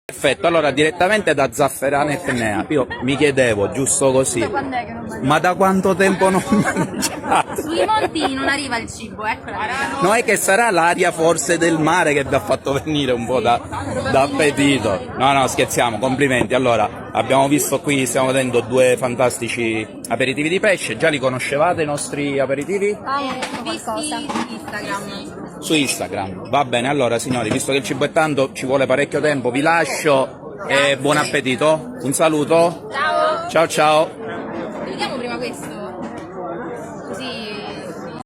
Perfetto, allora direttamente da Zafferana e Tenea. Io mi chiedevo, giusto così, Quando è che non mangi? ma da quanto tempo non mangiate? Sui monti non arriva il cibo, ecco la verità. No, è che sarà l'aria forse del mare che vi ha fatto venire un po' d'appetito. No, no, scherziamo, complimenti. Allora, abbiamo visto qui, stiamo vedendo due fantastici aperitivi di pesce. Già li conoscevate i nostri aperitivi? Visti su Instagram. Su Instagram. Va bene, allora signori, visto che il cibo è tanto, ci vuole parecchio tempo, vi lascio e buon appetito. Un saluto. Ciao! Ciao ciao.